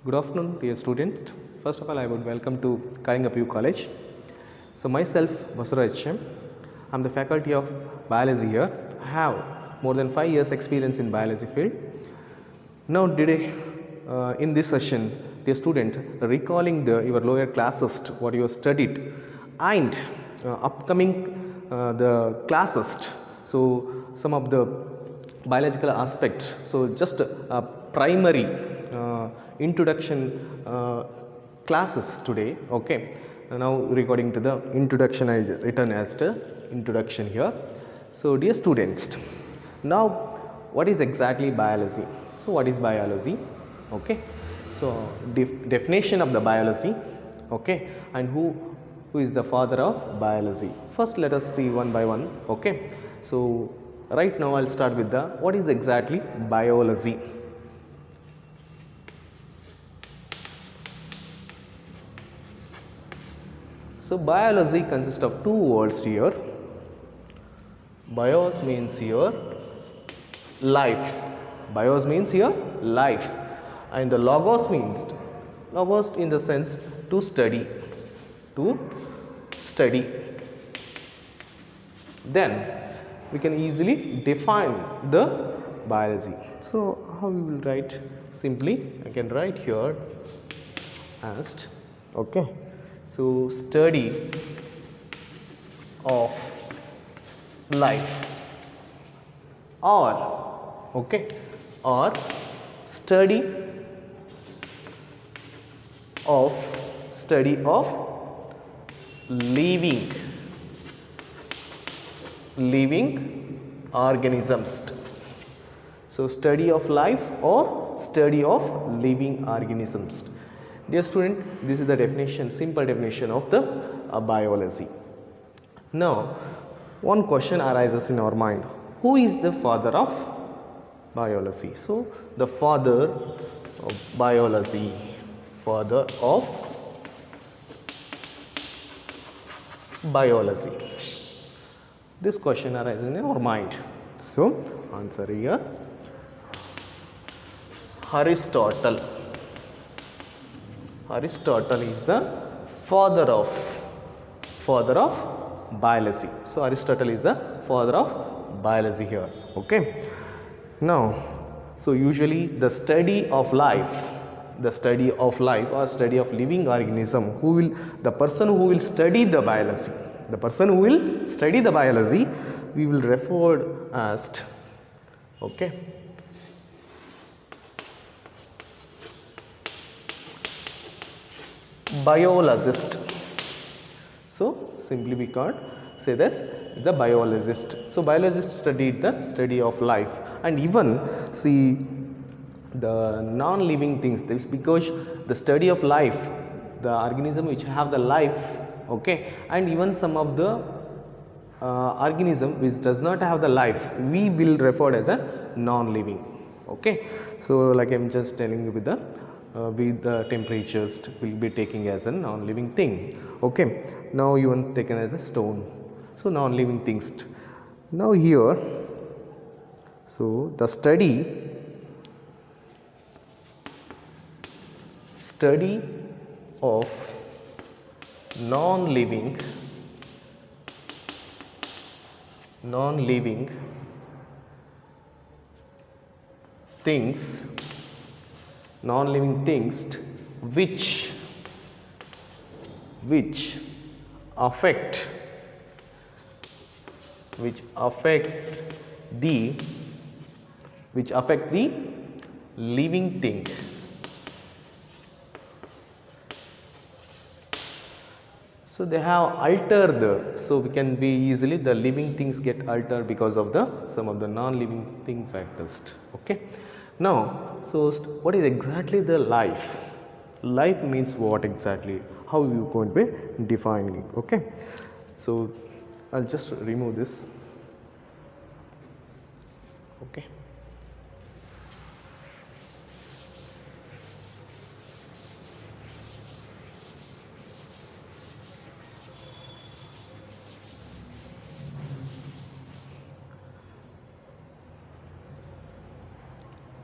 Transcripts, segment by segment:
Good afternoon, dear students. First of all, I would welcome to Kalinga PU College. So myself, Masura HM. I'm the faculty of biology here. I have more than 5 years experience in biology field. Now today, in this session, dear student, recalling your lower classes, what you have studied, and upcoming the classes. So some of the biological aspects. So just primary introduction classes today. Okay. Now regarding to the introduction, I written as the introduction here. So dear students, now what is exactly biology? So what is biology? Okay. So definition of the biology. Okay. And who is the father of biology? First let us see one by one. Okay. So right now I'll start with the what is exactly biology. So biology consists of two words here. Bios means here life. Bios means here life, and the logos means logos in the sense to study. To study. Then we can easily define the biology. So how we will write? Simply I can write here as okay. So study of life or okay or study of living organisms. So study of life or study of living organisms. Dear student, this is the definition, simple definition of the biology. Now one question arises in our mind: who is the father of biology? So the father of biology, father of biology. This question arises in our mind. So answer here Aristotle. Aristotle is the father of biology. So Aristotle is the father of biology here. Okay. Now, so usually the study of life or study of living organism, the person who will study the biology, we will refer as okay biologist. So simply we can't say this the biologist. So biologist studied the study of life, and even see the non-living things. This because the study of life, the organism which have the life, okay, and even some of the organism which does not have the life, we will refer as a non-living. Okay. So like I'm just telling you with the temperatures will be taking as a non-living thing. Okay. Now you want taken as a stone. So non-living things. Now here, so the study of non-living things which affect the living thing. So they have altered so we can be easily the living things get altered because of some of the non-living thing factors. Okay. Now, so what is exactly the life? Life means what exactly? How you going to be defining it? Okay. So I'll just remove this. Okay.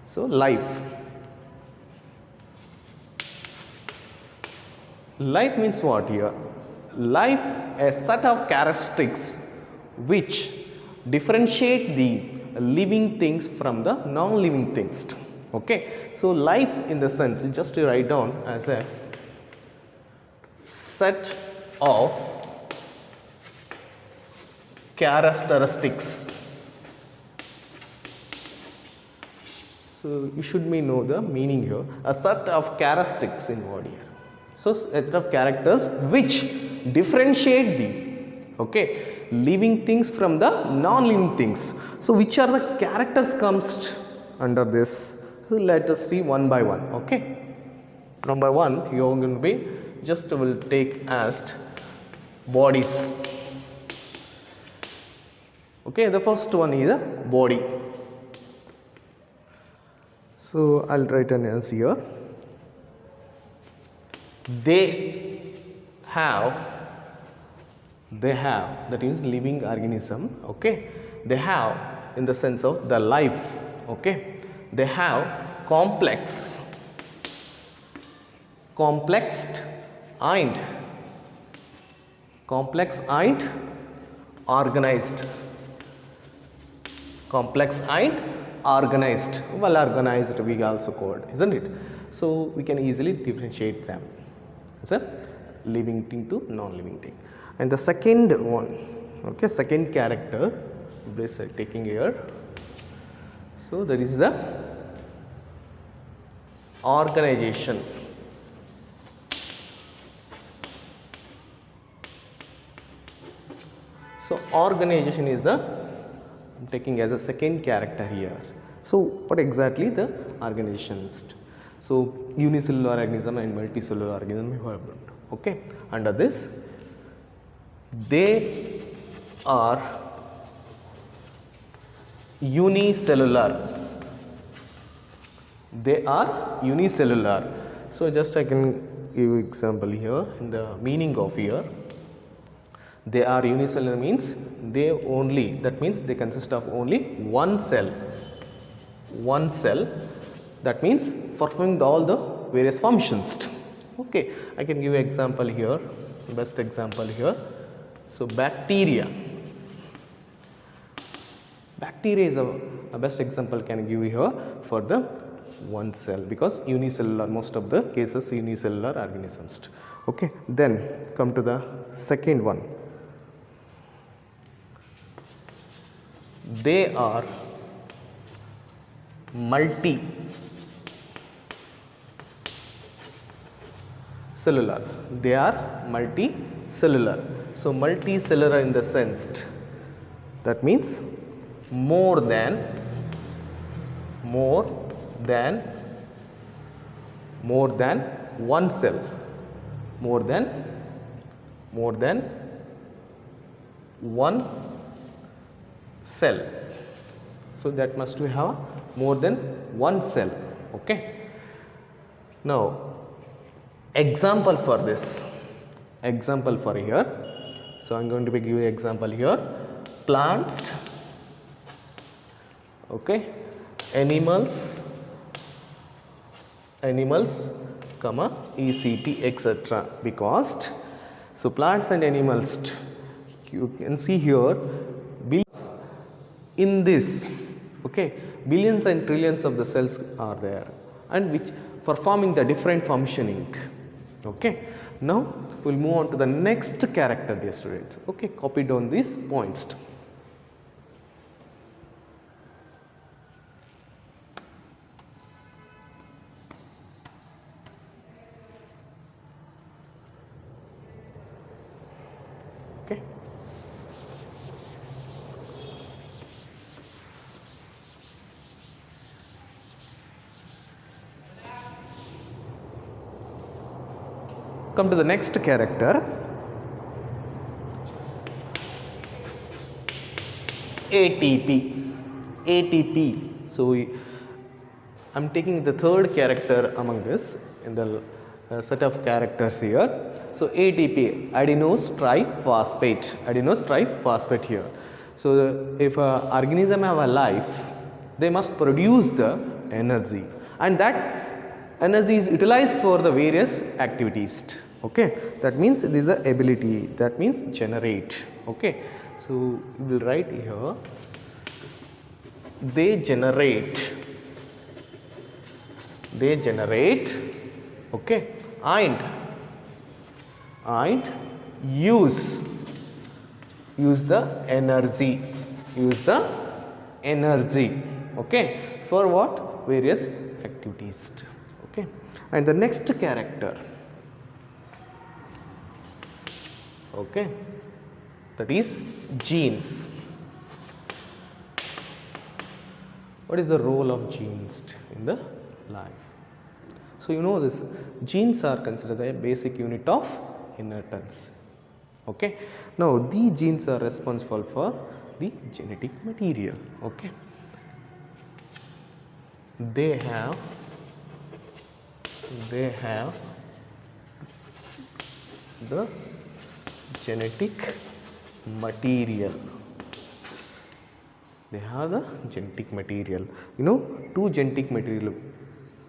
So life. Life means what here? Life, a set of characteristics which differentiate the living things from the non-living things. Okay, so life in the sense, just to write down as a set of characteristics. So you should know the meaning here. A set of characteristics involved here. So a set of characters which differentiate the living things from the non-living things. So which are the characters comes under this? So let us see one by one. Okay. Number one, you are going to be just will take as bodies. Okay, the first one is a body. So I'll write an answer here. They have, that is living organism. Okay, they have in the sense of the life. Okay, they have complex and organized. Complex and organized, well organized we also called, isn't it? So we can easily differentiate them as a living thing to non-living thing. And the second one, okay, second character this taking here, so that is the organization. So organization is the, I'm taking as a second character here. So what exactly the organizations? So unicellular organism and multicellular organism we have. Okay, under this they are unicellular. They are unicellular. So just I can give example here in the meaning of here. They are unicellular means they only, that means they consist of only one cell. One cell, that means performing all the various functions. Okay, I can give example here, best example here. So bacteria. Bacteria is a best example can give here for the one cell, because unicellular, most of the cases unicellular organisms. Okay, then come to the second one. They are multi-cellular. They are multicellular. So multicellular in the sense, that means more than one cell. More than one cell. So that must we have more than one cell. Okay. Now example for this. Example for here. So I am going to be giving example here. Plants. Okay. Animals, comma ECT, etc. Because so plants and animals, you can see here billions in this. Okay, billions and trillions of the cells are there, and which performing the different functioning. Okay, now we will move on to the next character, dear students. Okay, copy down these points. Okay. Come to the next character. ATP. So I am taking the third character among this in the set of characters here. So ATP, adenose triphosphate here. So if an organism have a life, they must produce the energy, and that energy is utilized for the various activities. Okay, that means this is the ability, that means generate. Okay, so we will write here, they generate, okay, and use the energy, okay, for what? Various activities. Okay, and the next character, okay, that is genes. What is the role of genes in the life? So you know this, genes are considered a basic unit of inheritance. Okay, now these genes are responsible for the genetic material. Okay, they have the genetic material. They have the genetic material. You know, two genetic material.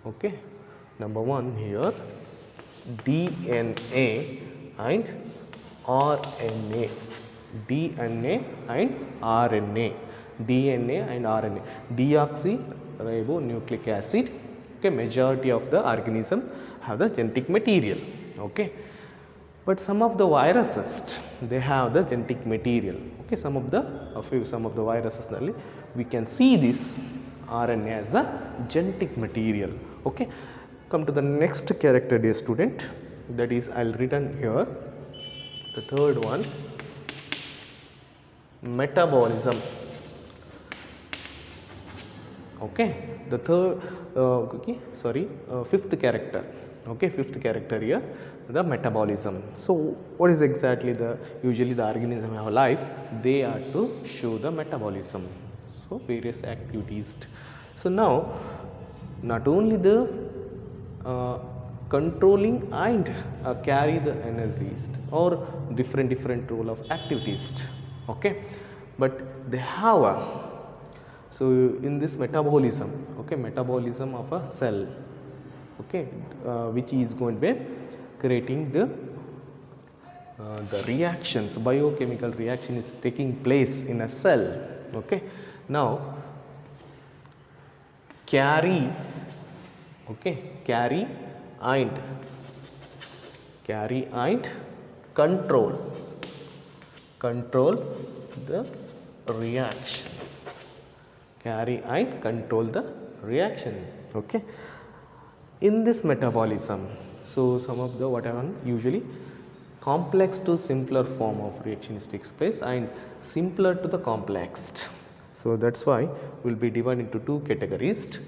Okay, number one here, DNA and RNA. DNA and RNA. DNA and RNA. Deoxyribonucleic acid. Okay, majority of the organism have the genetic material. Okay, but some of the viruses, they have the genetic material. Okay, some of the viruses we can see this RNA as the genetic material. Okay, come to the next character, dear student, that is I'll written here, the third one, metabolism. Okay, the fifth character. Okay, fifth character here, the metabolism. So what is exactly usually the organism have life, they are to show the metabolism, so various activities. So now not only the controlling and carry the energies or different role of activities. Okay, but they have so in this metabolism, okay, metabolism of a cell, okay, which is going to be creating the reactions, biochemical reaction is taking place in a cell. Okay, now carry and control the reaction, carry and control the reaction. Okay, in this metabolism, so some of the whatever usually complex to simpler form of reactions takes place and simpler to the complex. So that's why we'll be divided into two categories.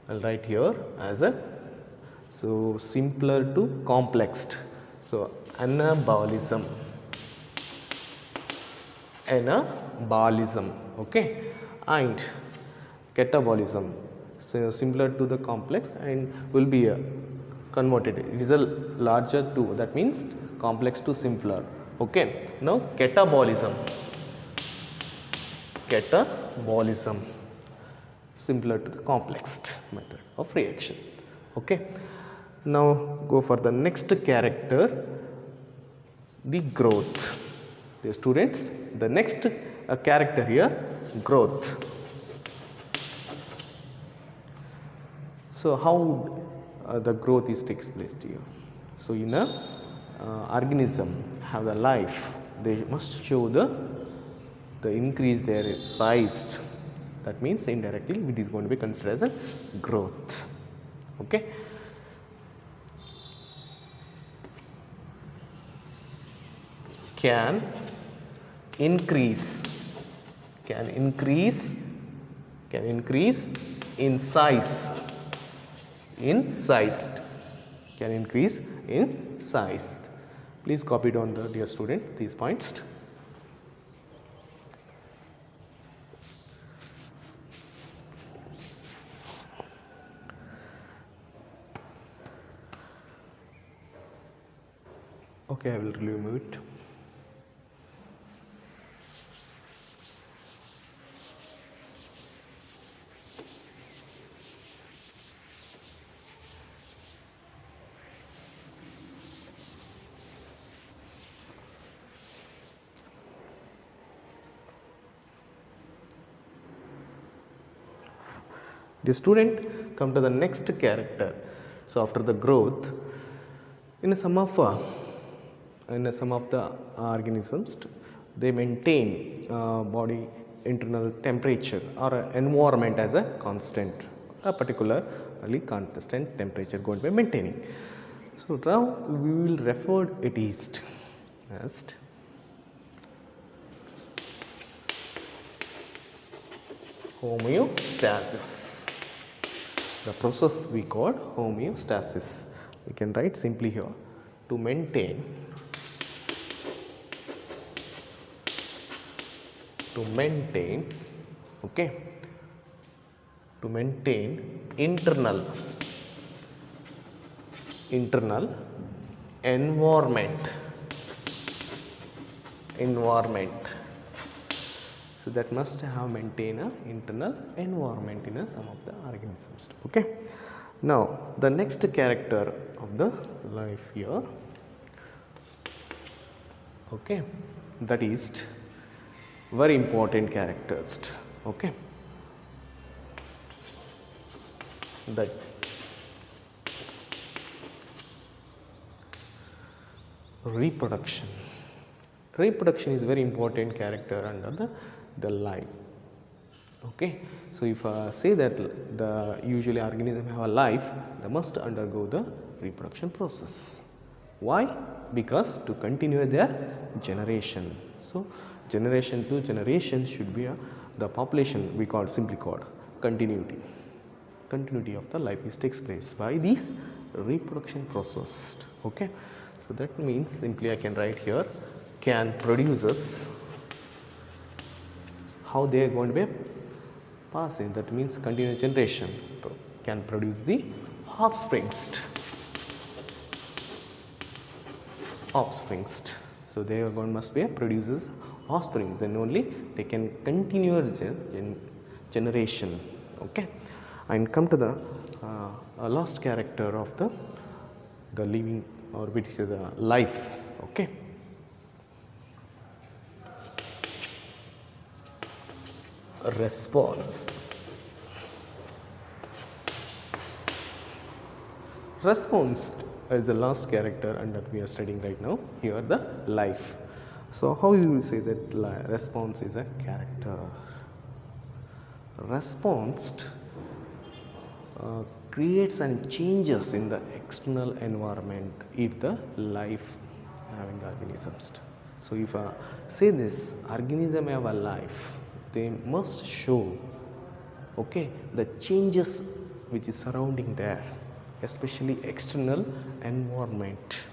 I'll write here as a simpler to complex. So anabolism, okay, and catabolism, so similar to the complex and will be converted. It is a larger to, that means complex to simpler. Okay, now catabolism, similar to the complex method of reaction. Okay, now go for the next character, the growth. The students, the next character here, growth. So how the growth takes place here? So in a organism have a life, they must show the increase their size. That means indirectly it is going to be considered as a growth. Okay, can increase in size, can increase in size. Please copy down the dear student these points. Okay, I will remove it. The student come to the next character. So after the growth, in some of the organisms, they maintain body internal temperature or environment as a constant, a particularly constant temperature going to be maintaining. So now we will refer it as homeostasis. The process we call homeostasis. We can write simply here, to maintain okay, to maintain internal environment. So that must have maintain a internal environment in some of the organisms. Okay. Now the next character of the life here, okay, that is very important characters. Okay, that reproduction is very important character under the life. Okay, so if I say that the usually organism have a life, they must undergo the reproduction process. Why? Because to continue their generation. So generation to generation should be the population we call simply called continuity of the life is takes place by this reproduction process. Okay, so that means simply I can write here, can produces, how they are going to be passing, that means continuous generation, can produce the offsprings. So they are going must be produces offspring, then only they can continue generation. Okay, and come to the last character of the living, or which is the life. Okay, response is the last character and that we are studying right now here, the life. So how you will say that response is a character? Response creates and changes in the external environment if the life having organisms. So if I say this organism have a life, they must show, okay, the changes which is surrounding there, especially external environment.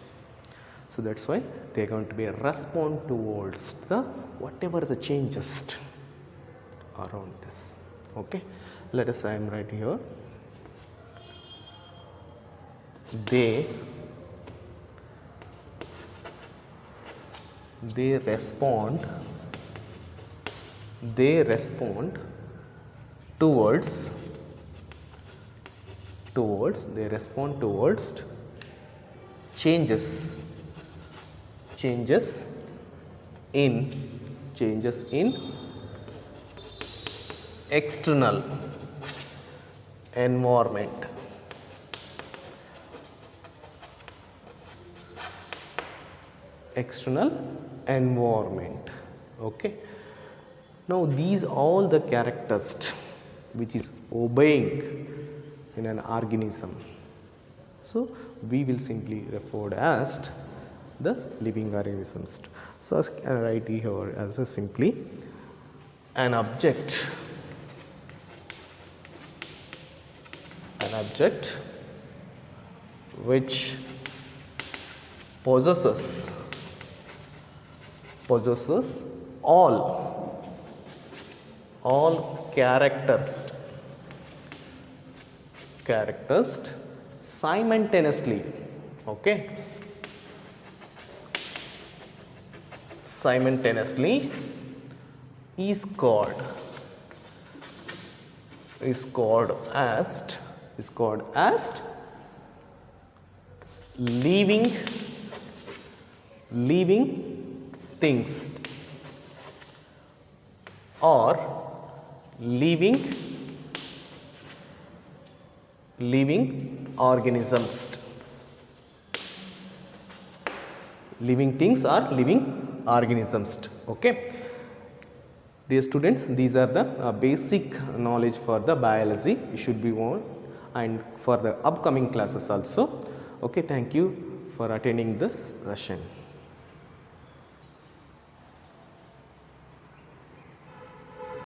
So that's why they are going to be a respond towards the whatever the changes around this. Okay, let us I am writing here, they respond towards changes in external environment. Okay, now these all the characters which is obeying in an organism, so we will simply refer as the living organisms. So I write here as a simply an object which possesses all characters simultaneously. Okay, simultaneously is called as living things or living living organisms. Living things or living organisms. Okay. Dear students, these are the basic knowledge for the biology you should be known, and for the upcoming classes also. Okay, thank you for attending this session.